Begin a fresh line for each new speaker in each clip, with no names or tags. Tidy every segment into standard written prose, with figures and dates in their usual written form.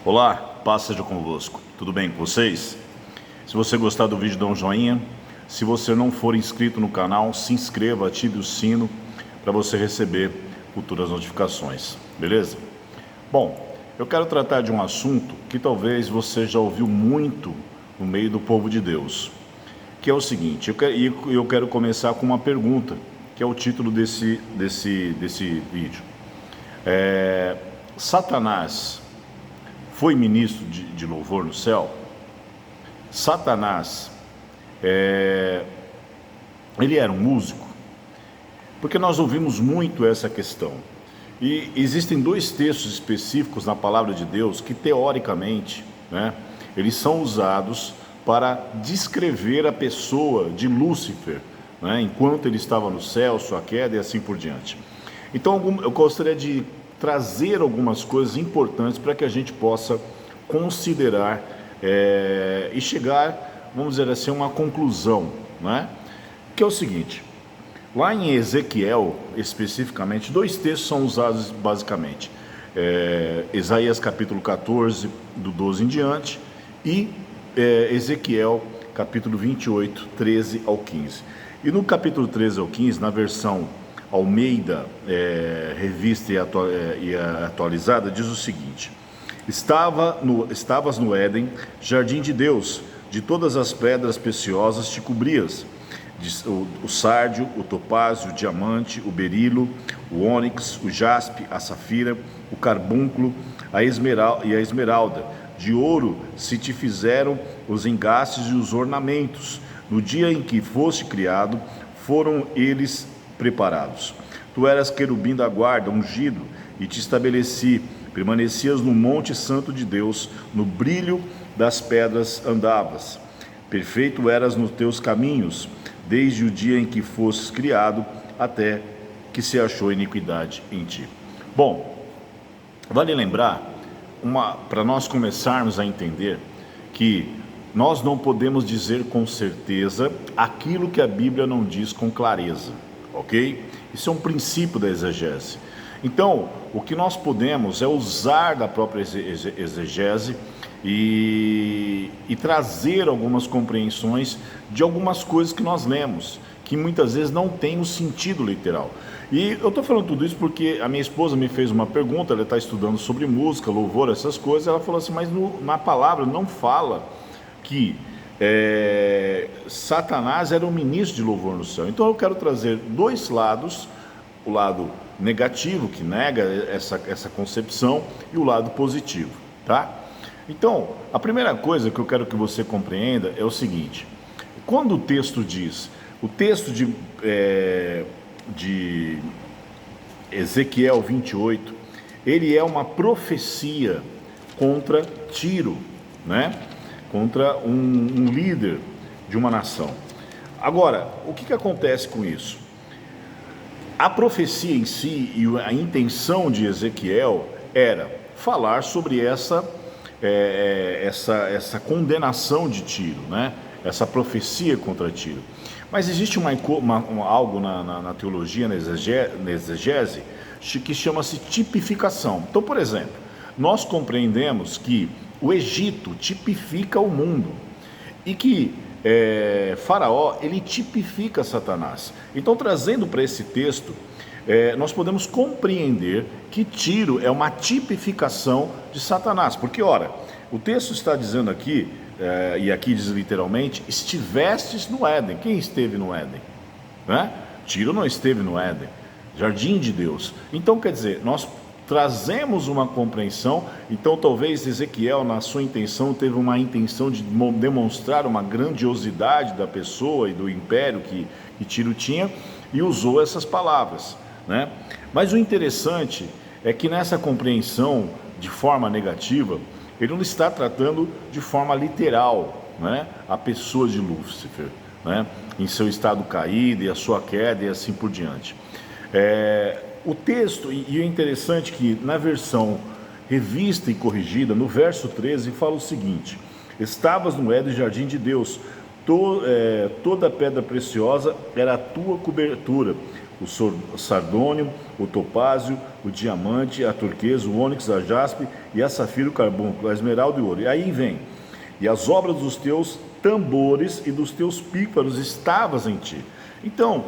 Olá, paz seja convosco. Tudo bem com vocês? Se você gostar do vídeo, dá um joinha. Se você não for inscrito no canal, se inscreva, ative o sino para você receber futuras notificações, beleza? Bom, eu quero tratar de um assunto que talvez você já ouviu muito no meio do povo de Deus, que é o seguinte. Eu quero começar com uma pergunta, que é o título desse vídeo. Satanás foi ministro de louvor no céu? Satanás, ele era um músico? Porque nós ouvimos muito essa questão. E existem dois textos específicos na palavra de Deus que, teoricamente, eles são usados para descrever a pessoa de Lúcifer, enquanto ele estava no céu, sua queda e assim por diante. Então, eu gostaria de trazer algumas coisas importantes para que a gente possa considerar e chegar, vamos dizer assim, a uma conclusão, que é o seguinte. Lá em Ezequiel, especificamente, dois textos são usados basicamente. Isaías capítulo 14, do 12 em diante, e Ezequiel capítulo 28, 13 ao 15. E no capítulo 13 ao 15, na versão Almeida, revista e atualizada, diz o seguinte: Estavas no Éden, jardim de Deus, de todas as pedras preciosas te cobrias, o sárdio, o topázio, o diamante, o berilo, o ônix, o jaspe, a safira, o carbúnculo e a esmeralda. De ouro se te fizeram os engastes e os ornamentos. No dia em que foste criado, foram eles preparados. Tu eras querubim da guarda, ungido, e te estabeleci. Permanecias no monte santo de Deus, no brilho das pedras andavas. Perfeito eras nos teus caminhos, desde o dia em que fostes criado, até que se achou iniquidade em ti. Bom, vale lembrar, para nós começarmos a entender que nós não podemos dizer com certeza aquilo que a Bíblia não diz com clareza, ok? Isso é um princípio da exegese. Então, o que nós podemos é usar da própria exegese e trazer algumas compreensões de algumas coisas que nós lemos, que muitas vezes não tem o sentido literal. E eu estou falando tudo isso porque a minha esposa me fez uma pergunta, ela está estudando sobre música, louvor, essas coisas, ela falou assim, mas na palavra não fala que Satanás era um ministro de louvor no céu. Então eu quero trazer dois lados, o lado negativo, que nega essa concepção, e o lado positivo, tá? Então, a primeira coisa que eu quero que você compreenda é o seguinte: quando o texto diz, o texto de Ezequiel 28, ele é uma profecia contra Tiro, contra um líder de uma nação. Agora, o que acontece com isso? A profecia em si e a intenção de Ezequiel era falar sobre essa condenação de Tiro, essa profecia contra Tiro. Mas existe algo na teologia, na exegese, que chama-se tipificação. Então, por exemplo, nós compreendemos que o Egito tipifica o mundo e que Faraó, ele tipifica Satanás. Então, trazendo para esse texto, nós podemos compreender que Tiro é uma tipificação de Satanás. Porque, ora, o texto está dizendo aqui, e aqui diz literalmente, estivestes no Éden. Quem esteve no Éden? Tiro não esteve no Éden, jardim de Deus. Então, quer dizer, nós trazemos uma compreensão. Então talvez Ezequiel, na sua intenção, teve uma intenção de demonstrar uma grandiosidade da pessoa e do império que Tiro tinha, e usou essas palavras, Mas o interessante é que nessa compreensão de forma negativa, ele não está tratando de forma literal, a pessoa de Lúcifer, em seu estado caído e a sua queda e assim por diante. O texto, e é interessante que na versão revista e corrigida, no verso 13, fala o seguinte: Estavas no Éden, jardim de Deus, toda pedra preciosa era a tua cobertura, o sardônio, o topázio, o diamante, a turquesa, o ônix, a jaspe e a safira, o carbúnculo, a esmeralda e o ouro. E aí vem, e as obras dos teus tambores e dos teus pífaros estavas em ti. Então,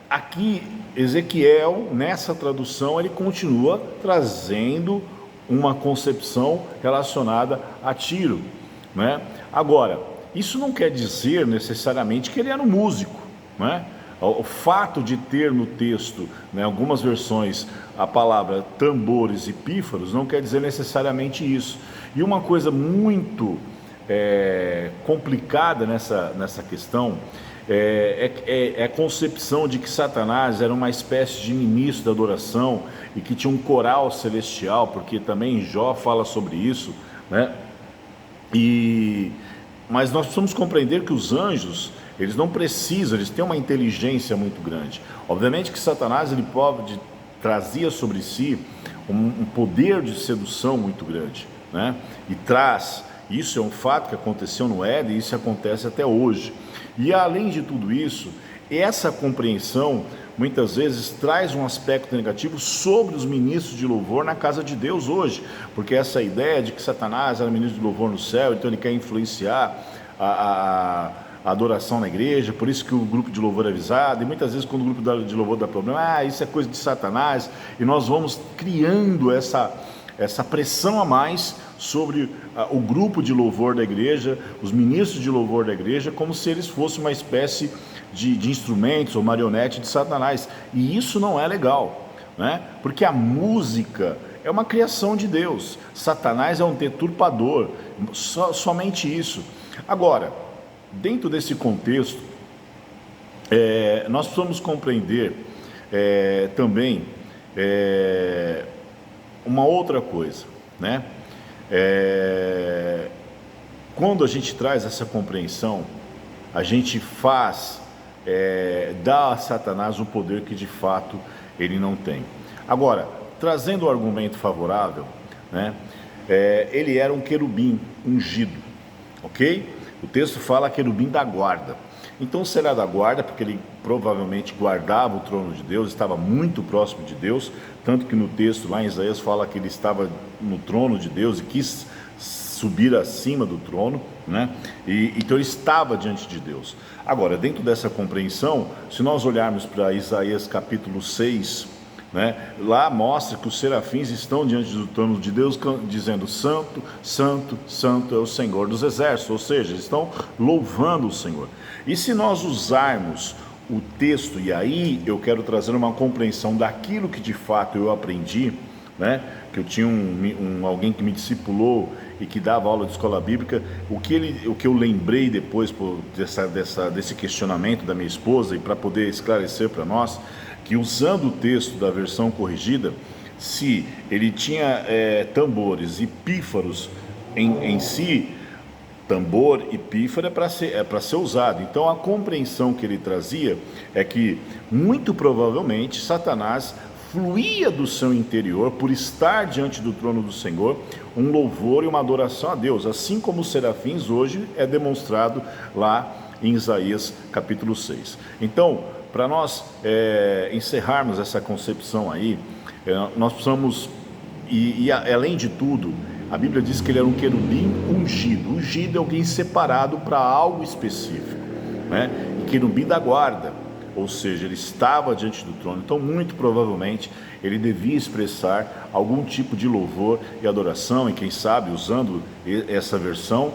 aqui Ezequiel, nessa tradução, ele continua trazendo uma concepção relacionada a Tiro, né? Agora, isso não quer dizer necessariamente que ele era um músico, né? O fato de ter no texto, né, algumas versões, a palavra tambores e pífaros não quer dizer necessariamente isso. E uma coisa muito complicada nessa questão é a concepção de que Satanás era uma espécie de ministro da adoração e que tinha um coral celestial, porque também Jó fala sobre isso, né? Mas nós precisamos compreender que os anjos, eles não precisam, eles têm uma inteligência muito grande. Obviamente que Satanás, ele trazia sobre si um poder de sedução muito grande, né? E isso é um fato que aconteceu no Éden e isso acontece até hoje. E além de tudo isso, essa compreensão muitas vezes traz um aspecto negativo sobre os ministros de louvor na casa de Deus hoje, porque essa ideia de que Satanás era ministro de louvor no céu, então ele quer influenciar a adoração na igreja, por isso que o grupo de louvor é avisado, e muitas vezes quando o grupo de louvor dá problema, isso é coisa de Satanás, e nós vamos criando essa pressão a mais sobre o grupo de louvor da igreja, os ministros de louvor da igreja, como se eles fossem uma espécie de instrumentos ou marionete de Satanás. E isso não é legal, né? Porque a música é uma criação de Deus. Satanás é um deturpador, somente isso. Agora, dentro desse contexto, nós precisamos compreender também uma outra coisa, né? Quando a gente traz essa compreensão, a gente dá a Satanás um poder que de fato ele não tem. Agora, trazendo o argumento favorável, né? Ele era um querubim ungido, ok? O texto fala querubim da guarda. Então será da guarda porque ele provavelmente guardava o trono de Deus, estava muito próximo de Deus, tanto que no texto lá em Isaías fala que ele estava no trono de Deus e quis subir acima do trono, né? Então ele estava diante de Deus. Agora, dentro dessa compreensão, se nós olharmos para Isaías capítulo 6, né, lá mostra que os serafins estão diante do trono de Deus dizendo: Santo, Santo, Santo é o Senhor dos exércitos, ou seja, estão louvando o Senhor. E se nós usarmos o texto, e aí eu quero trazer uma compreensão daquilo que de fato eu aprendi, né, que eu tinha alguém que me discipulou e que dava aula de escola bíblica, o que eu lembrei depois desse questionamento da minha esposa, e para poder esclarecer para nós, que usando o texto da versão corrigida, se ele tinha tambores e pífaros em si, tambor e pífaro é para ser usado. Então a compreensão que ele trazia é que muito provavelmente Satanás fluía do seu interior, por estar diante do trono do Senhor, um louvor e uma adoração a Deus, assim como os serafins hoje é demonstrado lá em Isaías capítulo 6. Então, para nós encerrarmos essa concepção aí, nós precisamos, além de tudo, a Bíblia diz que ele era um querubim ungido. Ungido é alguém separado para algo específico, né? E querubim da guarda, ou seja, ele estava diante do trono. Então, muito provavelmente, ele devia expressar algum tipo de louvor e adoração, e quem sabe, usando essa versão,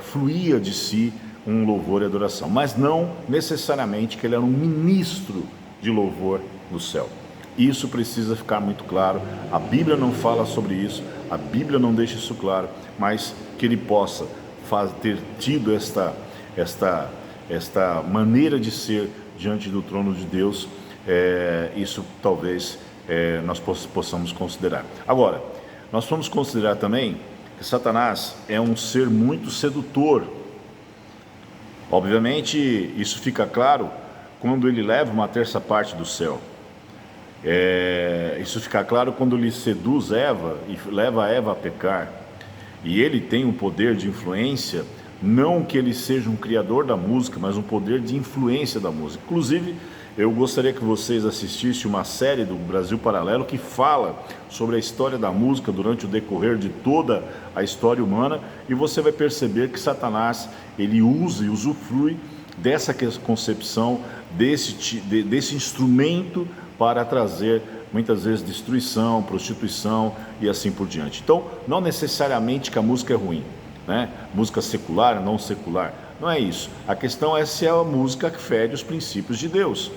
fluía de si um louvor e adoração, mas não necessariamente que ele era um ministro de louvor no céu. Isso precisa ficar muito claro. A Bíblia não fala sobre isso, a Bíblia não deixa isso claro, mas que ele possa ter tido esta maneira de ser diante do trono de Deus, isso talvez nós possamos considerar. Agora, nós vamos considerar também que Satanás é um ser muito sedutor. Obviamente, isso fica claro quando ele leva uma terça parte do céu. Isso fica claro quando ele seduz Eva e leva Eva a pecar. E ele tem um poder de influência, não que ele seja um criador da música, mas um poder de influência da música. Inclusive, Eu gostaria que vocês assistissem uma série do Brasil Paralelo que fala sobre a história da música durante o decorrer de toda a história humana, e você vai perceber que Satanás, ele usa e usufrui dessa concepção, desse instrumento para trazer muitas vezes destruição, prostituição e assim por diante. Então, não necessariamente que a música é ruim, né? Música secular, não secular, não é isso. A questão é se a música fere os princípios de Deus.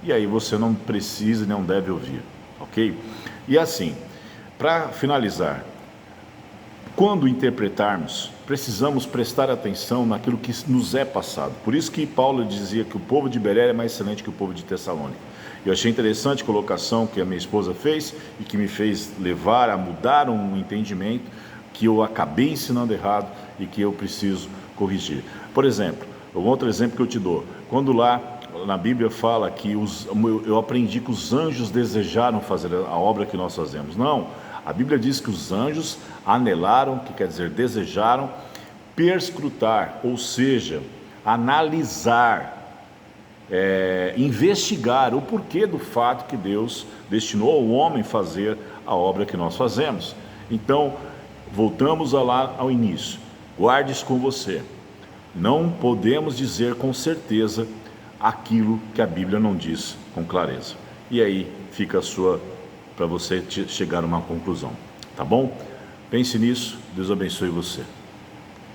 E aí você não precisa e não deve ouvir, ok? E assim, para finalizar, quando interpretarmos, precisamos prestar atenção naquilo que nos é passado. Por isso que Paulo dizia que o povo de Bereia é mais excelente que o povo de Tessalônica. Eu achei interessante a colocação que a minha esposa fez e que me fez levar a mudar um entendimento que eu acabei ensinando errado e que eu preciso corrigir. Por exemplo, um outro exemplo que eu te dou, quando lá na Bíblia fala que eu aprendi que os anjos desejaram fazer a obra que nós fazemos. Não, a Bíblia diz que os anjos anelaram, que quer dizer desejaram, perscrutar, ou seja, analisar, investigar o porquê do fato que Deus destinou ao homem fazer a obra que nós fazemos. Então, voltamos lá ao início, guarde isso com você. Não podemos dizer com certeza aquilo que a Bíblia não diz com clareza. E aí fica para você chegar a uma conclusão, tá bom? Pense nisso, Deus abençoe você.